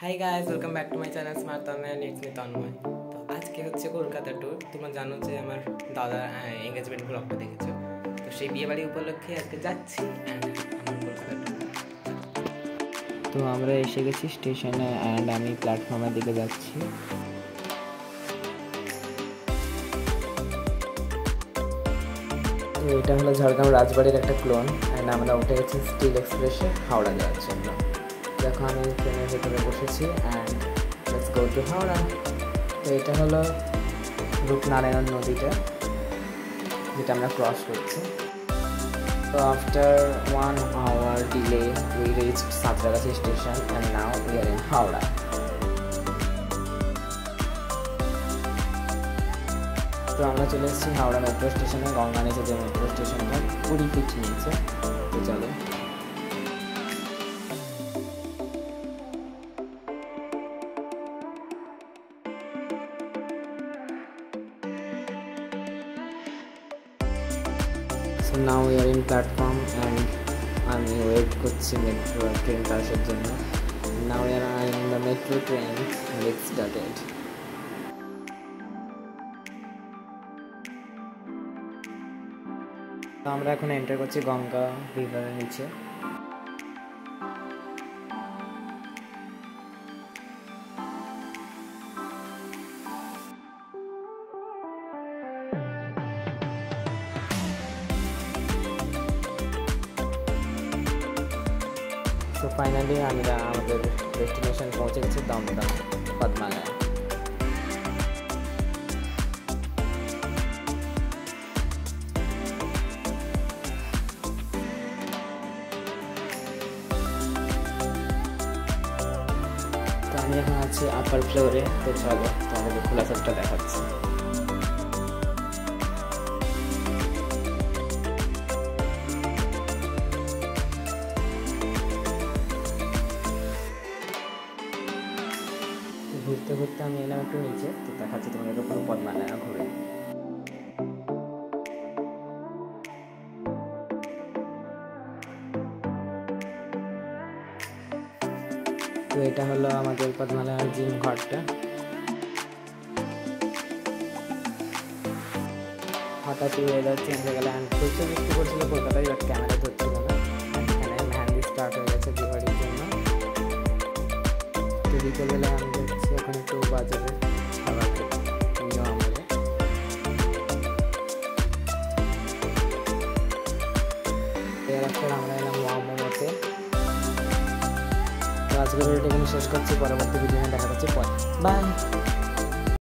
High guys, welcome back to my channel smart Tanmay and it's me Tanmay. তো আজকে হচ্ছে Kolkata tour. তোমরা জানো যে আমার দাদা এঙ্গেজমেন্ট ব্লগটা দেখেছো, তো সেই বিয়েবাড়ি উপলক্ষে আজকে যাচ্ছি অ্যান্ড আমার কলকাতা ট্যুর। তো আমরা এসে গেছি স্টেশনে অ্যান্ড আমি প্ল্যাটফর্মের দিকে যাচ্ছি। তো এটা হলো ঝাড়গ্রাম রাজবাড়ির একটা ক্লোন অ্যান্ড আমরা উঠে গেছি স্টিল এক্সপ্রেসে হাওড়া যাওয়ার জন্য। দেখো আমি ট্রেনের ভেতরে বসেছি and let's go to Howrah. তো এটা হলো রূপনারায়ণ নদীটা যেটা আমরা ক্রস করছি। So after 1 hour delay, we reached Satragasi station and now we are in Howrah. তো আমরা চলে এসেছি হাওড়া মেট্রো স্টেশনে। গঙ্গা নিচে যে মেট্রো স্টেশনটা 20 ফিট নিচে। তো চলো So now we are in platform and আমি ওয়েট করছি মেট্রো ট্রেনটা আসার জন্য। Now we are in the metro train and it started. তো আমরা এখন এন্টার করছি গঙ্গা রিভারের নিচে। তো ফাইনালি আমরা আমাদের ডেস্টিনেশন পৌঁছে গেছি, দমদম পদ্মালয়। তো আমি এখন আছি আপার ফ্লোরে। তো চলো তোমাদের খোলা সবটা দেখাচ্ছি। ঘুরতে ঘুরতে আমি এলাম একটু নিচে, তো দেখাচ্ছি তোমাদের পুরো পদ্মালয় ঘুরে। তো এটা হলো আমাদের পদ্মালয়ের জিম ঘরটা। হঠাৎই ওয়েদার চেঞ্জ হয়ে গেল অ্যান্ড প্রচুর বৃষ্টি পড়ছিল কলকাতায়, বাট ক্যামেরা ধরছিল না। এখানে মেহেন্দি স্টার্ট হয়ে গেছে বিয়েবাড়ির জন্য। তো বিকেলবেলা আমি যাচ্ছি এখন একটু বাজারে খাবার নিয়ে আমাদের। এরপর আমরা এলাম মোমোতে। তো আজকের ভিডিওটা এখানে শেষ করছি, পরবর্তী ভিডিও দেখা যাচ্ছে পরে। বাই।